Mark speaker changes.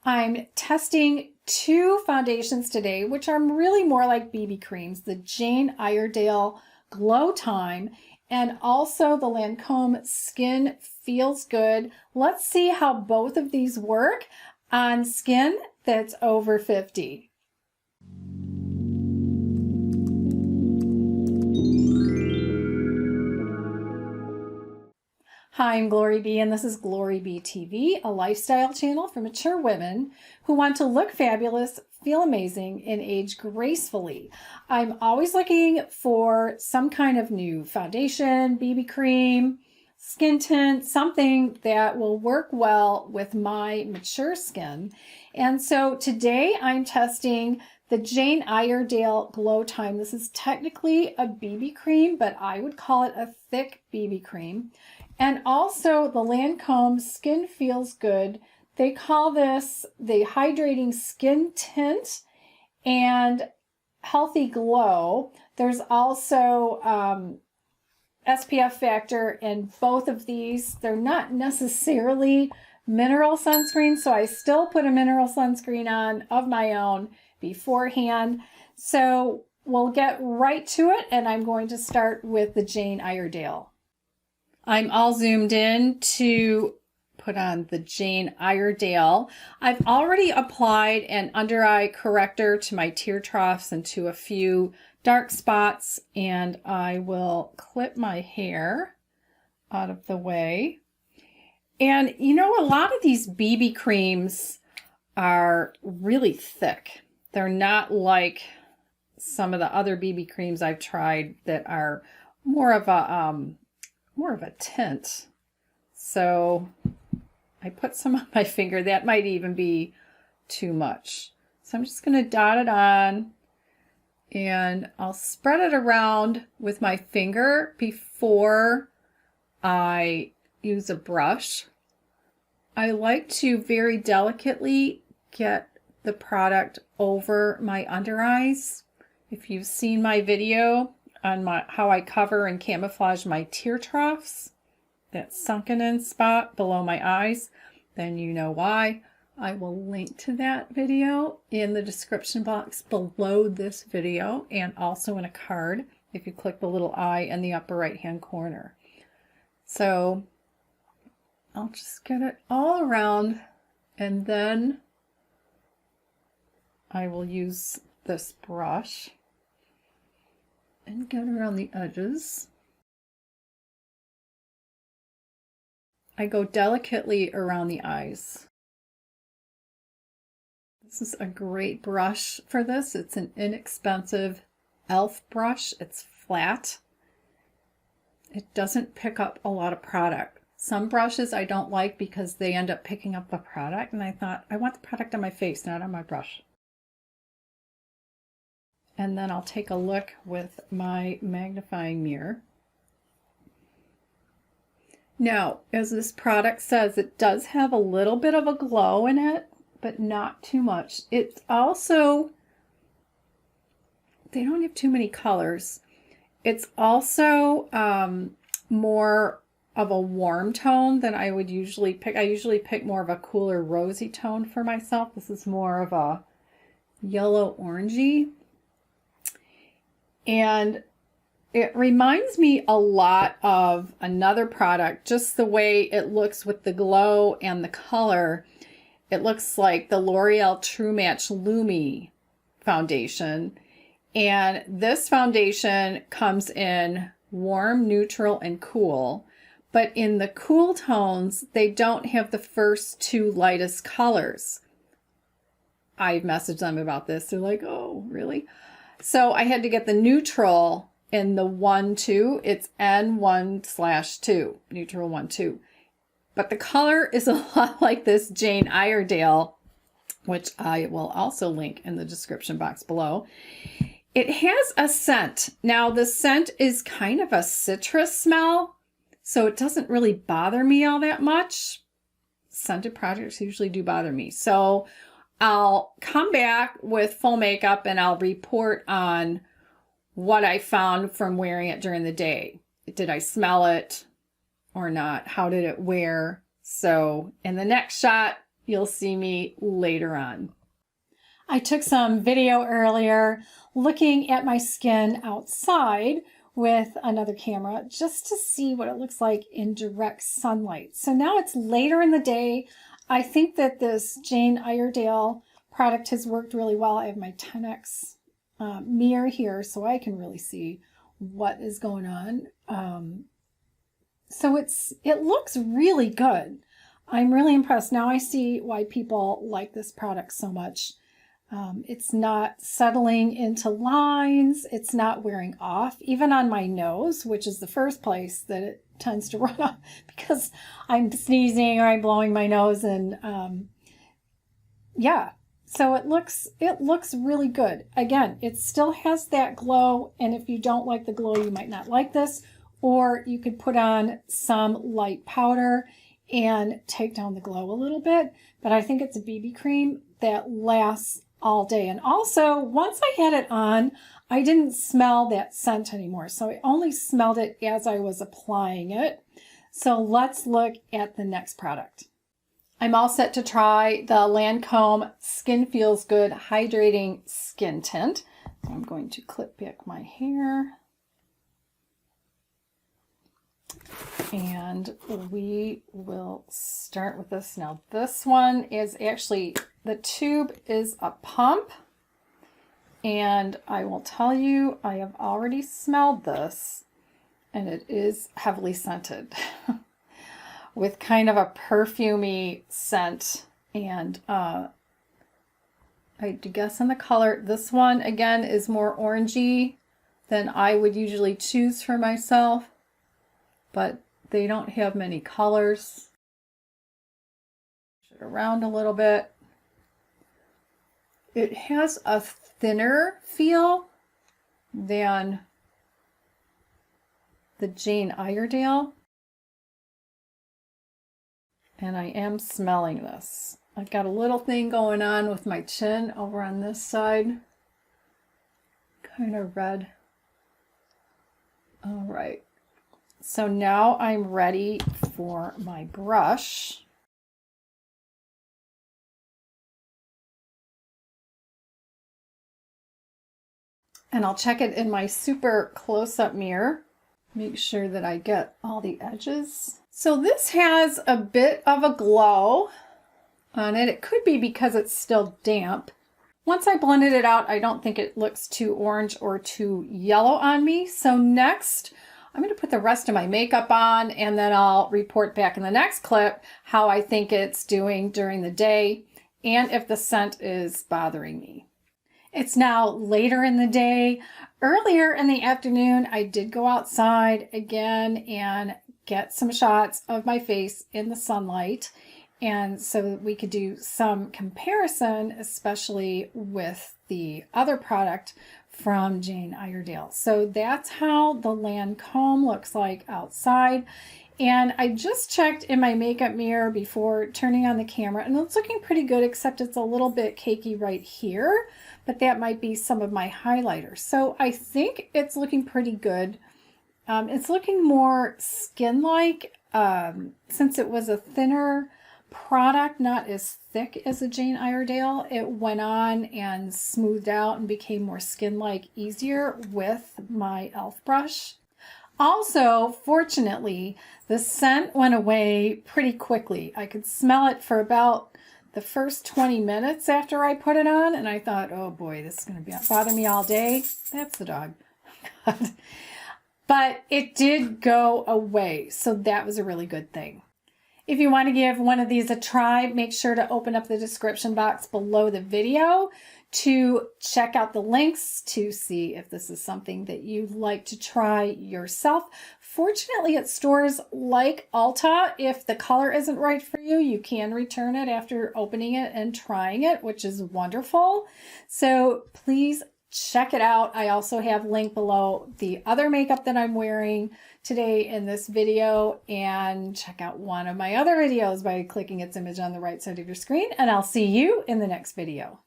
Speaker 1: I'm testing two foundations today, which are really more like BB creams, the Jane Iredale Glow Time and also the Lancome Skin Feels Good. Let's see how both of these work on skin that's over 50. Hi, I'm GloryB, and this is GloryB-TV, a lifestyle channel for mature women who want to look fabulous, feel amazing, and age gracefully. I'm always looking for some kind of new foundation, BB cream, skin tint, something that will work well with my mature skin. And so today I'm testing the Jane Iredale Glow Time. This is technically a BB cream, but I would call it a thick BB cream. And also the Lancome Skin Feels Good. They call this the Hydrating Skin Tint and Healthy Glow. There's also SPF factor in both of these. They're not necessarily mineral sunscreen, so I still put a mineral sunscreen on of my own beforehand. So we'll get right to it, and I'm going to start with the Jane Iredale. I'm all zoomed in to put on the Jane Iredale. I've already applied an under eye corrector to my tear troughs and to a few dark spots, and I will clip my hair out of the way. And you know, a lot of these BB creams are really thick. They're not like some of the other BB creams I've tried that are more of a tint. So I put some on my finger. That might even be too much. So I'm just going to dot it on, and I'll spread it around with my finger before I use a brush. I like to very delicately get the product over my under eyes. If you've seen my video on how I cover and camouflage my tear troughs, that sunken in spot below my eyes, then you know why. I will link to that video in the description box below this video, and also in a card if you click the little eye in the upper right hand corner. So I'll just get it all around, and then I will use this brush and get around the edges. I go delicately around the eyes. This is a great brush for this. It's an inexpensive e.l.f. brush. It's flat. It doesn't pick up a lot of product. Some brushes I don't like because they end up picking up the product, and I thought, I want the product on my face, not on my brush. And then I'll take a look with my magnifying mirror. Now, as this product says, it does have a little bit of a glow in it, but not too much. It's also, they don't have too many colors. It's also more of a warm tone than I would usually pick. I usually pick more of a cooler rosy tone for myself. This is more of a yellow orangey. And it reminds me a lot of another product, just the way it looks with the glow and the color. It looks like the L'Oreal True Match NOOMI foundation. And this foundation comes in warm, neutral, and cool. But in the cool tones, they don't have the first two lightest colors. I've messaged them about this. They're like, oh, really? So I had to get the neutral in the 1-2. It's N1/2, neutral 1-2. But the color is a lot like this Jane Iredale, which I will also link in the description box below. It has a scent. Now the scent is kind of a citrus smell, so it doesn't really bother me all that much. Scented products usually do bother me. So I'll come back with full makeup and I'll report on what I found from wearing it during the day. Did I smell it or not? How did it wear? So in the next shot, you'll see me later on. I took some video earlier looking at my skin outside with another camera just to see what it looks like in direct sunlight. So now it's later in the day. I think that this Jane Iredale product has worked really well. I have my 10x mirror here so I can really see what is going on. So it looks really good. I'm really impressed. Now I see why people like this product so much. It's not settling into lines. It's not wearing off, even on my nose, which is the first place that it tends to run off because I'm sneezing or I'm blowing my nose. And yeah, so it looks really good. Again, it still has that glow. And if you don't like the glow, you might not like this. Or you could put on some light powder and take down the glow a little bit. But I think it's a BB cream that lasts all day. And also, once I had it on, I didn't smell that scent anymore. So I only smelled it as I was applying it. So let's look at the next product. I'm all set to try the Lancome Skin Feels Good Hydrating Skin Tint. So I'm going to clip back my hair. And we will start with this now. This one is actually, the tube is a pump. And I will tell you, I have already smelled this. And it is heavily scented. With kind of a perfumey scent. And I guess in the color, this one again is more orangey than I would usually choose for myself. But they don't have many colors. Push it around a little bit. It has a thinner feel than the Jane Iredale. And I am smelling this. I've got a little thing going on with my chin over on this side. Kind of red. All right. So now I'm ready for my brush. And I'll check it in my super close-up mirror. Make sure that I get all the edges. So this has a bit of a glow on it. It could be because it's still damp. Once I blended it out, I don't think it looks too orange or too yellow on me. So next, I'm going to put the rest of my makeup on and then I'll report back in the next clip how I think it's doing during the day and if the scent is bothering me. It's now later in the day. Earlier in the afternoon, I did go outside again and get some shots of my face in the sunlight. And so that we could do some comparison, especially with the other product from Jane Iredale. So that's how the Lancome looks like outside. And I just checked in my makeup mirror before turning on the camera and it's looking pretty good, except it's a little bit cakey right here, but that might be some of my highlighter. So I think it's looking pretty good. It's looking more skin-like since it was a thinner product, not as thick as a Jane Iredale. It went on and smoothed out and became more skin-like, easier with my e.l.f. brush. Also, fortunately, the scent went away pretty quickly. I could smell it for about the first 20 minutes after I put it on, and I thought, oh boy, this is going to bother me all day. That's the dog. But it did go away, so that was a really good thing. If you want to give one of these a try, make sure to open up the description box below the video to check out the links to see if this is something that you'd like to try yourself. Fortunately, at stores like Ulta, if the color isn't right for you, you can return it after opening it and trying it, which is wonderful. So please check it out. I also have linked below the other makeup that I'm wearing today in this video, and check out one of my other videos by clicking its image on the right side of your screen, and I'll see you in the next video.